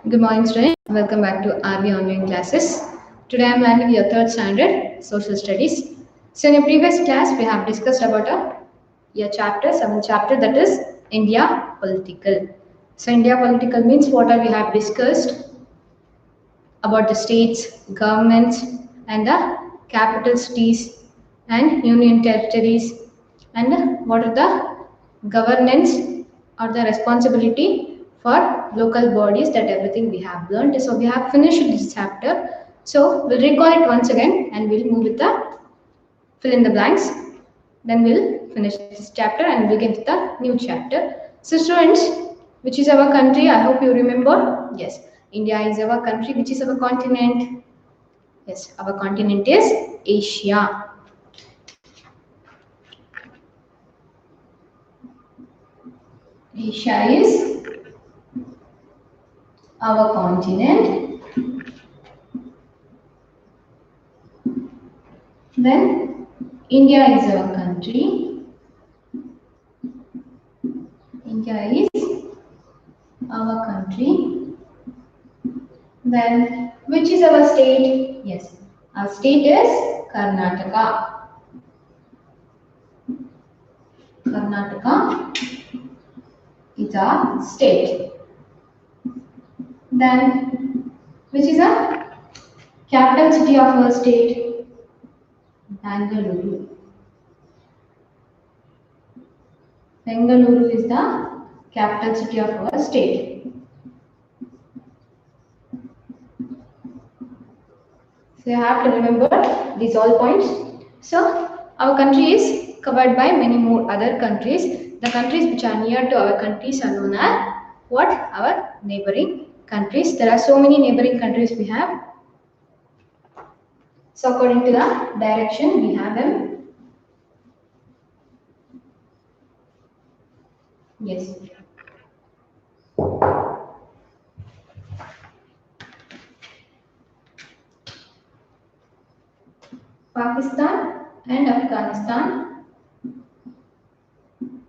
Good morning, students. Welcome back to RB online classes. Today I am learning your third standard social studies. So in a previous class we have discussed about seventh chapter, that is India political. So India political means what are we have discussed about the states, governments, and the capital cities and union territories, and what are the governance or the responsibility for local bodies, that everything we have learned. So we have finished this chapter. So we'll recall it once again and we'll move with the fill in the blanks. Then we'll finish this chapter and begin with the new chapter. So students, which is our country? I hope you remember. Yes, India is our country. Which is our continent? Yes, our continent is Asia. Asia is our continent. Then India is our country. India is our country. Then which is our state? Yes, our state is Karnataka. Karnataka is our state. Then which is a capital city of our state? Bangalore. Bangalore is the capital city of our state. So you have to remember these all points. So our country is covered by many more other countries. The countries which are near to our countries are known as what? Our neighboring countries. There are so many neighboring countries we have. So according to the direction we have them. Yes. Pakistan and Afghanistan.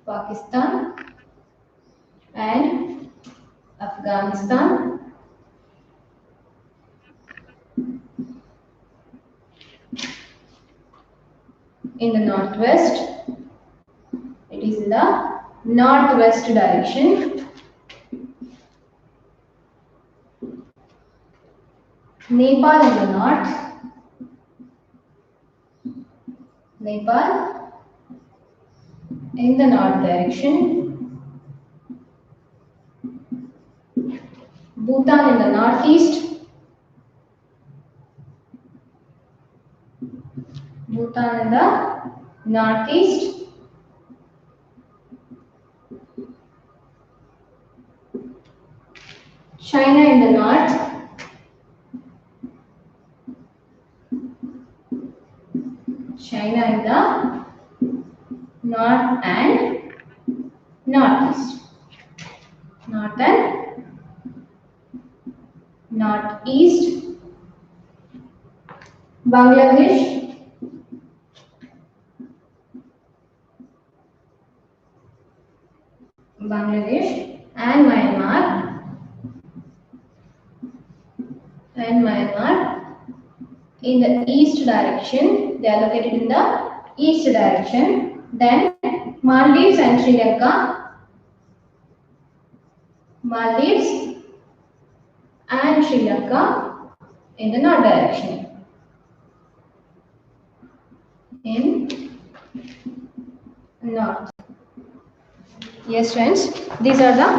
Pakistan and Afghanistan. In the northwest, it is in the northwest direction. Nepal in the north. Nepal in the north direction. Bhutan in the northeast. Bhutan in the northeast. China in the north. China in the north and northeast. North and northeast. Bangladesh. Bangladesh and Myanmar. And Myanmar in the east direction. They are located in the east direction. Then Maldives and Sri Lanka. Maldives and Sri Lanka in the north direction. In north. Yes, friends, these are the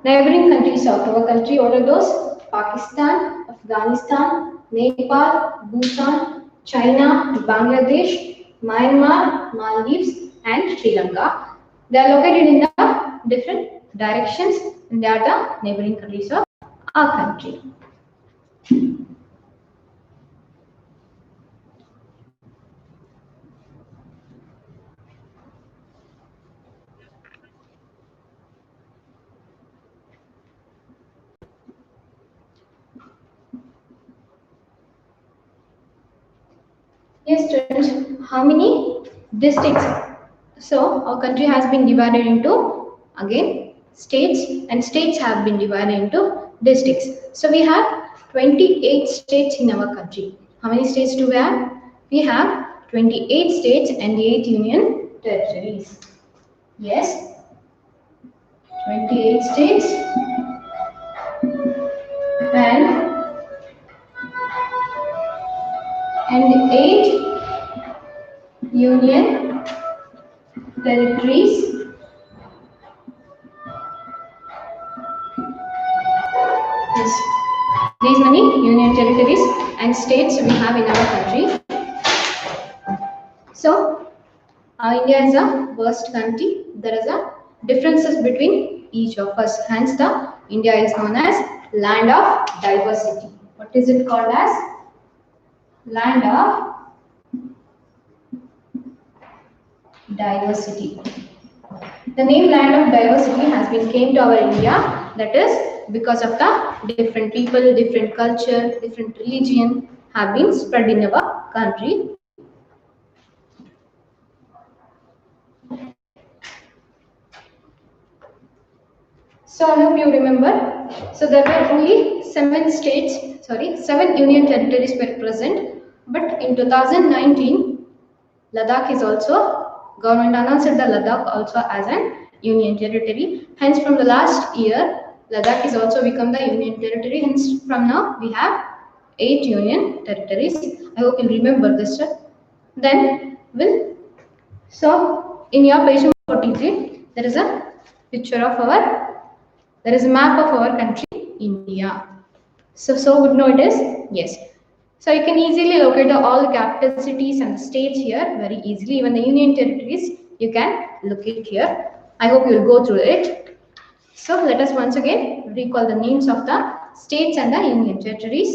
neighboring countries of our country. What are those? Pakistan, Afghanistan, Nepal, Bhutan, China, Bangladesh, Myanmar, Maldives, and Sri Lanka. They are located in the different directions, and they are the neighboring countries of our country. Yes, students, how many districts? So, our country has been divided into again states, and states have been divided into districts. So we have 28 states in our country. How many states do we have? We have 28 states and 8 union territories. Yes, 28 states and 8 union territories. Yes, these many union territories and states we have in our country. So, India is a vast country. There is a differences between each of us. Hence, the India is known as land of diversity. What is it called as? Land of diversity. The name land of diversity has been came to our India. That is because of the different people, different culture, different religion have been spread in our country. So I hope you remember. So there were only 7 union territories were present. But in 2019, Ladakh is also, government announced the Ladakh also as an union territory. Hence from the last year, Ladakh is also become the union territory. Hence from now we have 8 union territories. I hope you remember this. Then so in your page 43, there is a picture of there is a map of our country, India. So good know it is? Yes. So you can easily locate all the capital cities and the states here very easily. Even the union territories, you can locate here. I hope you will go through it. So let us once again recall the names of the states and the union territories.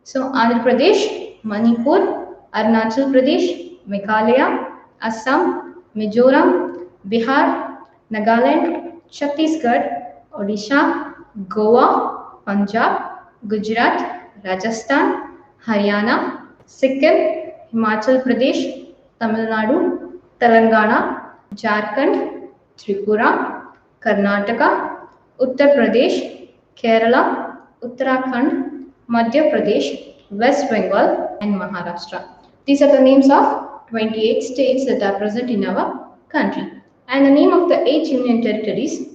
So Andhra Pradesh, Manipur, Arunachal Pradesh, Meghalaya, Assam, Mizoram, Bihar, Nagaland, Chhattisgarh, Odisha, Goa, Punjab, Gujarat, Rajasthan, Haryana, Sikkim, Himachal Pradesh, Tamil Nadu, Telangana, Jharkhand, Tripura, Karnataka, Uttar Pradesh, Kerala, Uttarakhand, Madhya Pradesh, West Bengal, and Maharashtra. These are the names of 28 states that are present in our country. And the name of the 8 union territories: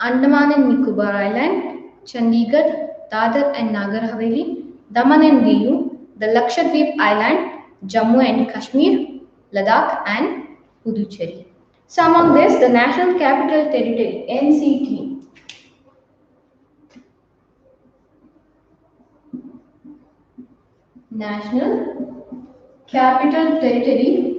Andaman and Nicobar Island, Chandigarh, Dadar and Nagar Haveli, Daman and Diu, the Lakshadweep Island, Jammu and Kashmir, Ladakh and Puducherry. So among this, the National Capital Territory (NCT) National Capital Territory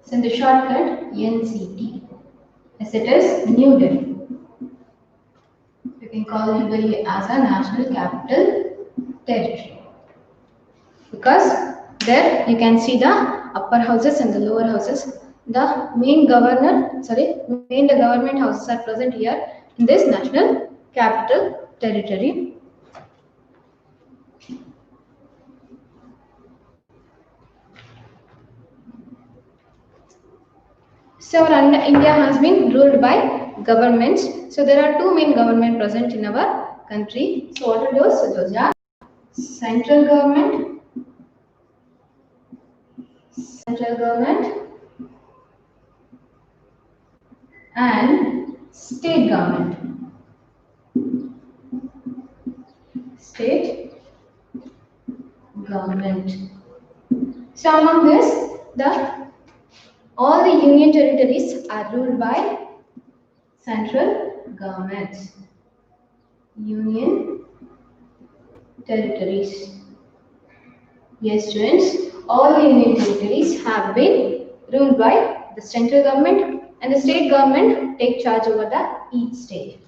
is in the shortcut NCT, as it is New Delhi. You can call New Delhi as a National Capital Territory because there you can see the upper houses and the lower houses. The main government houses are present here in this National Capital Territory. So India has been ruled by governments. So there are 2 main government present in our country. So what are those? So those are central government and state government. So among this, all the union territories are ruled by central government. Union territories. Yes, students, all the union territories have been ruled by the central government, and the state government take charge over each state.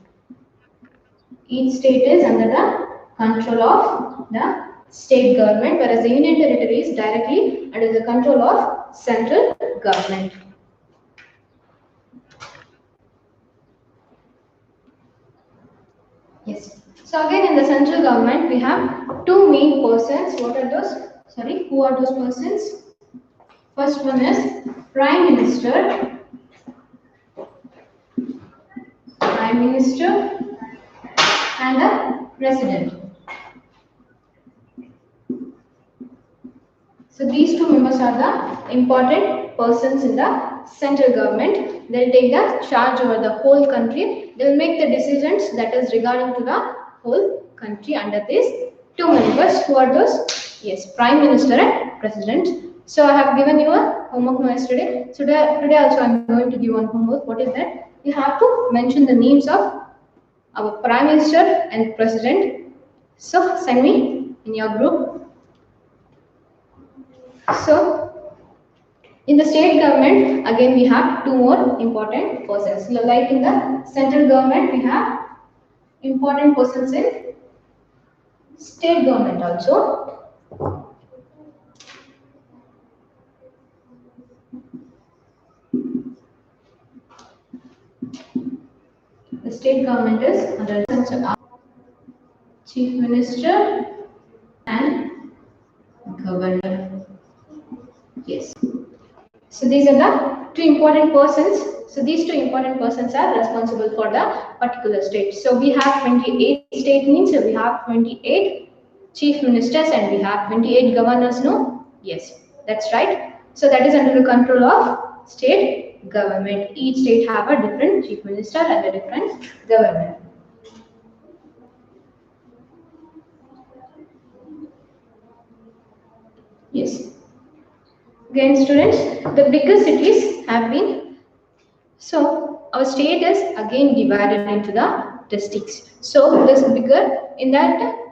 Each state is under the control of the state government, whereas the union territory is directly under the control of central government. Yes. So again, in the central government, we have 2 main persons. What are those? Sorry, who are those persons? First one is Prime Minister, Prime Minister and a President. So these two members are the important persons in the central government. They'll take the charge over the whole country. They'll make the decisions that is regarding to the whole country under these two members. Who are those? Yes, Prime Minister and President. So I have given you a homework yesterday. So today also I'm going to give one homework. What is that? You have to mention the names of our Prime Minister and President. So send me in your group. So in the state government, again we have two more important persons. Like in the central government, we have important persons in state government also. The state government is under Chief Minister and Governor. Yes. So these are the two important persons. So these two important persons are responsible for the particular state. So we have 28 state means we have 28 chief ministers and we have 28 governors. No? Yes, that's right. So that is under the control of state government. Each state have a different chief minister and a different governor. Yes. Again, students, the bigger cities have been, so our state is again divided into the districts. So this bigger in that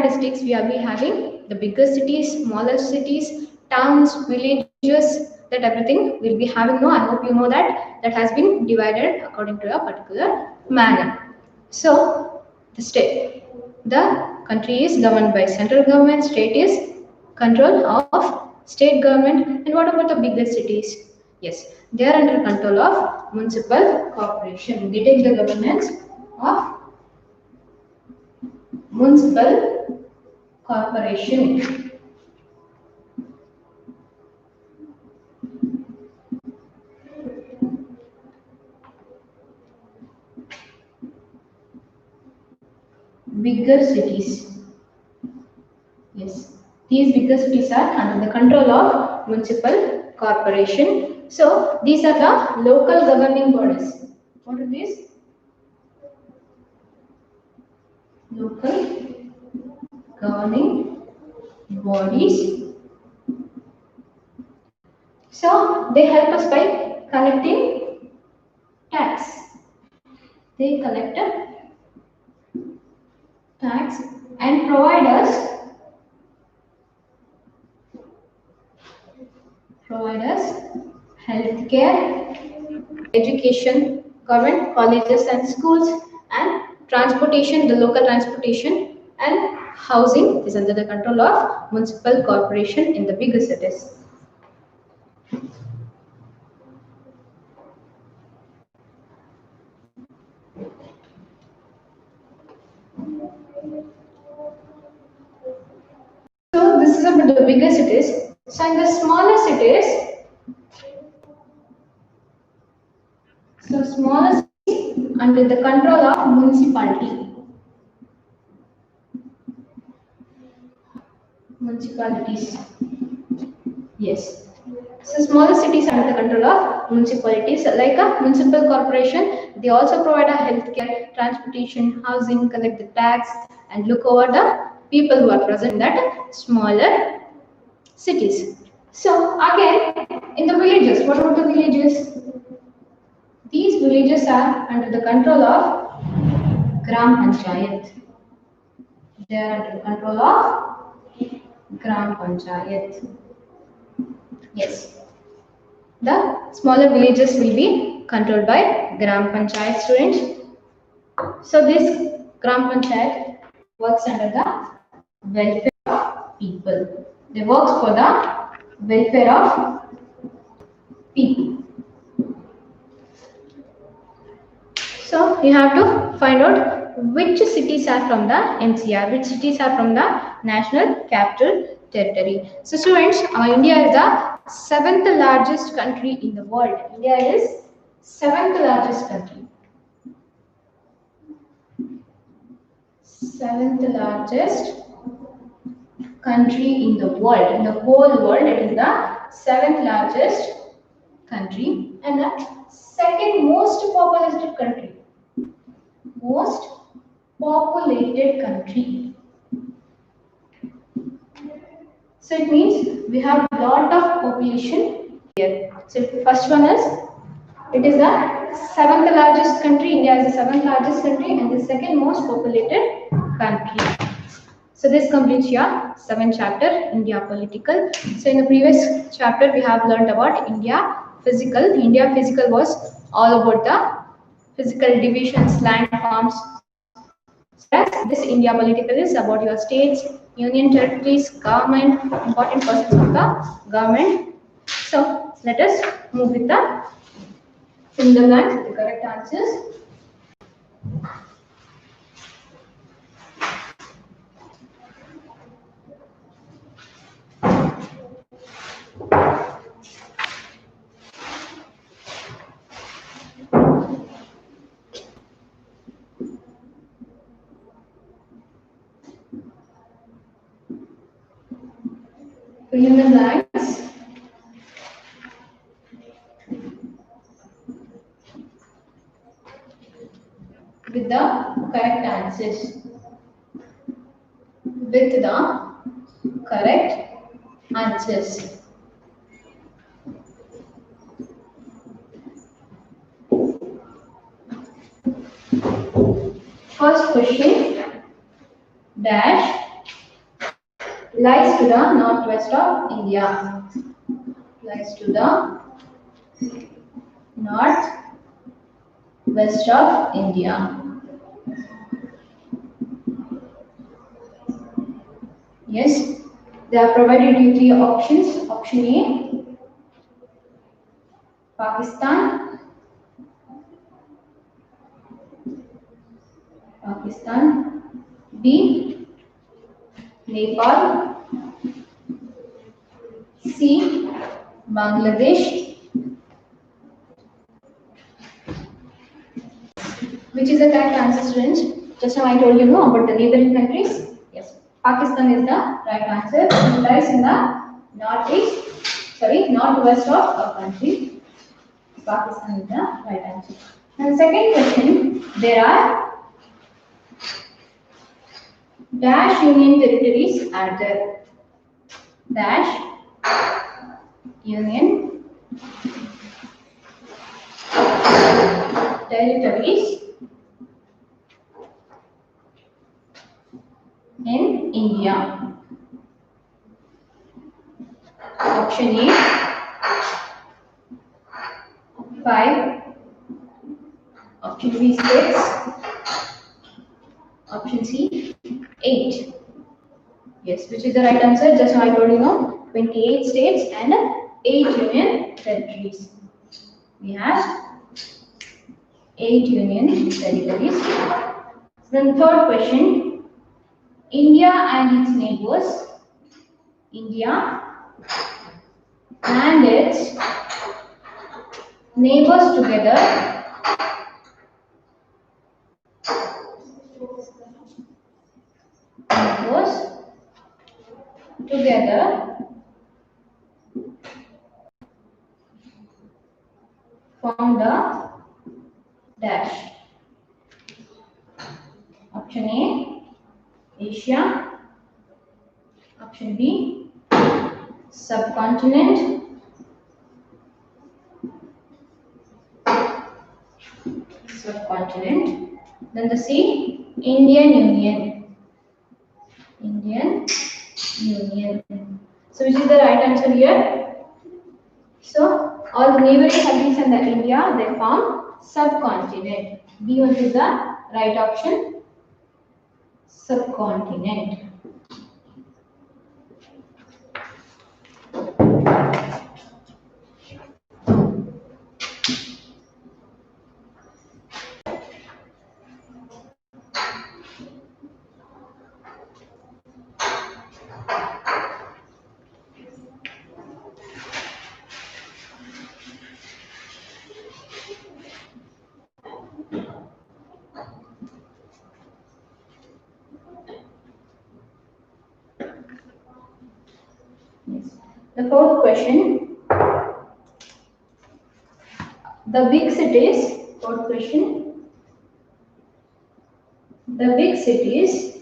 districts we are having the bigger cities, smaller cities, towns, villages. That everything will be having. No, I hope you know that has been divided according to a particular manner. So the country is governed by central government. State is control of state government. And what about the bigger cities? Yes, they are under control of municipal corporation. They take the governance of municipal corporation. Bigger cities. Yes, these bigger cities are under the control of municipal corporation. So these are the local governing bodies. What are these? Local governing bodies. So they help us by collecting tax. They collect a tax and provide us healthcare, education, government colleges and schools, and transportation. The local transportation and housing is under the control of municipal corporation in the bigger cities. So this is about the bigger cities. So in the smaller cities, under the control of municipality. Municipalities. Yes. So smaller cities under the control of municipalities, like a municipal corporation. They also provide a healthcare, transportation, housing, collect the tax, and look over the people who are present in that smaller cities. So again, in the villages, what about the villages? These villages are under the control of Gram Panchayat. They are under the control of Gram Panchayat. Yes. The smaller villages will be controlled by Gram Panchayat students. So this Gram Panchayat works under the welfare of people. They work for the welfare of people. So you have to find out which cities are from the NCR, which cities are from the National Capital Territory. So students, India is the seventh largest country in the world. India is seventh largest country. Seventh largest country in the world. In the whole world, it is the seventh largest country and the second most populated country. Most populated country. So it means we have a lot of population here. So first one is, it is the seventh largest country. India is the seventh largest country and the second most populated country. So this completes your seventh chapter, India political. So in the previous chapter we have learned about India physical. India physical was all about the physical divisions, landforms. Whereas this India political is about your states, union territories, government, important persons of the government. So let us move with the fill in the blanks, the correct answers. Fill in the blanks. With the correct answers. With the correct answers. First question, dash lies to the northwest of India. Lies to the northwest of India. Yes, they are provided you three options. Option A, Pakistan. Pakistan. B, Nepal. C, Bangladesh. Which is the correct answer, students? Just now I told you no about the neighboring countries. Yes, Pakistan is the right answer. It lies in the northwest of our country. Pakistan is the right answer. And second question, there are dash union territories are there. Dash union territories in India. Option A, 5. Option B, 6. Option C, 8. Yes, which is the right answer? Just now I told you no. 28 states and 8 union territories. We have 8 union territories. Then third question, India and its neighbors. India and its neighbors together form the dash. Option A, Asia. Option B, subcontinent. Subcontinent. Then the C, Indian Union. Indian Union. So which is the right answer here? So all the neighboring countries in the India, they form subcontinent. B1 is the right option. Subcontinent. The fourth question, the big cities, fourth question, the big cities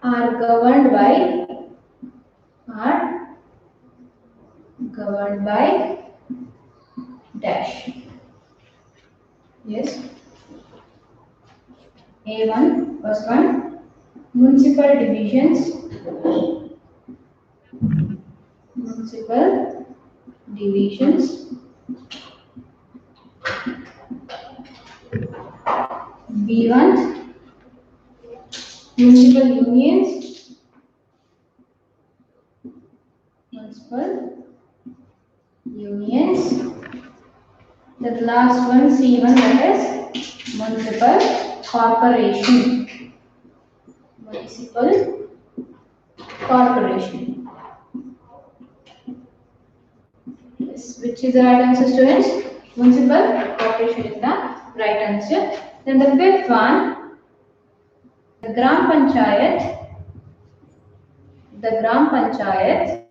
are governed by dash. Yes. A1, first one, municipal divisions, municipal divisions. B1, municipal unions, municipal unions. The last one, C1, that is municipal corporation. Municipal corporation. Yes, which is the right answer, students? Municipal corporation is the right answer. Then the fifth one, the Gram Panchayat. The Gram Panchayat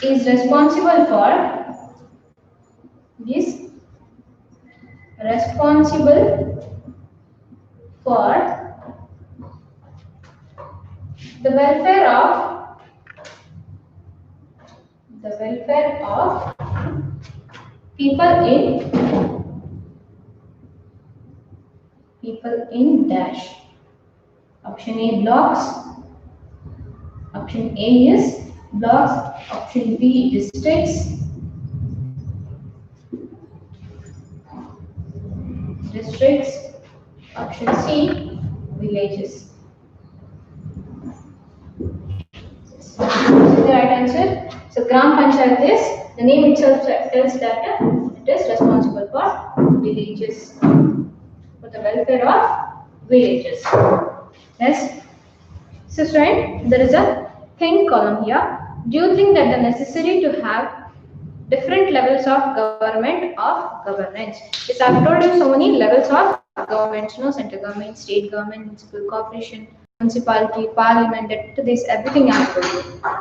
is responsible for the welfare of people in dash. Option A, blocks. Option A is blocks. Option B, districts. Option C, villages. This is the right answer. So Gram Panchayat is, the name itself tells that it is responsible for villages, for the welfare of villages. Yes. So friend, there is a think column here. Do you think that the necessary to have different levels of governance? Yes, I've told you so many levels of governments, no, central government, state government, municipal corporation, municipality, parliament, that this everything I have told you.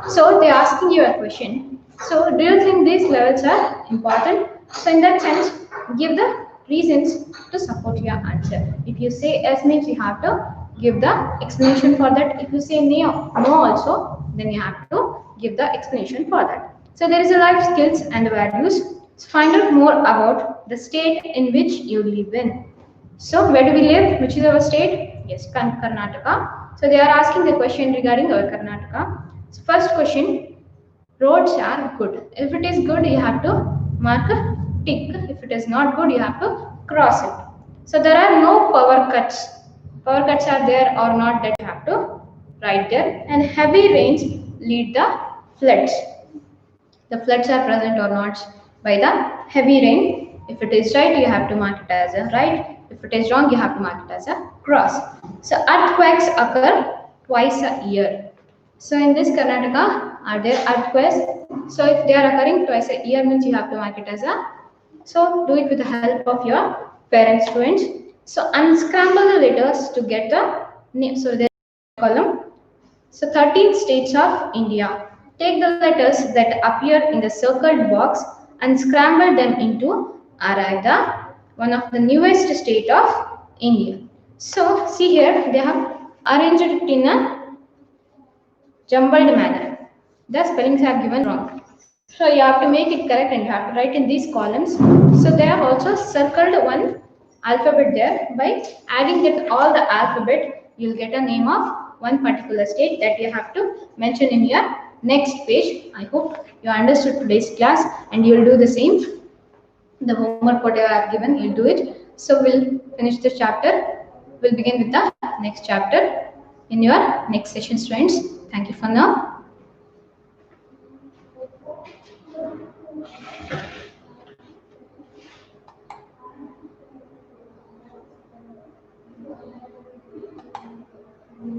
So they're asking you a question. So do you think these levels are important? So in that sense, give the reasons to support your answer. If you say yes means you have to give the explanation for that. If you say no also, then you have to give the explanation for that. So there is a life skills and values. So find out more about the state in which you live in. So where do we live? Which is our state? Yes, Karnataka. So they are asking the question regarding our Karnataka. So first question, roads are good. If it is good, you have to mark a tick. If it is not good, you have to cross it. So there are no power cuts. Power cuts are there or not, that you have to write there. And heavy rains lead the floods. The floods are present or not by the heavy rain. If it is right, you have to mark it as a right. If it is wrong, you have to mark it as a cross. So earthquakes occur twice a year. So in this Karnataka, are there earthquakes? So if they are occurring twice a year means you have to mark it as a. So do it with the help of your parents, students. So unscramble the letters to get the name. So there is a column. So 13 states of India. Take the letters that appear in the circled box and scramble them into arrive the one of the newest state of India. So see here, they have arranged it in a jumbled manner. The spellings have given wrong. So you have to make it correct and you have to write in these columns. So they have also circled one alphabet there. By adding that all the alphabet, you'll get a name of one particular state that you have to mention in your next page. I hope you understood today's class and you'll do the same. The homework whatever I have given, you'll do it. So we'll finish this chapter. We'll begin with the next chapter in your next session, students. Thank you for now.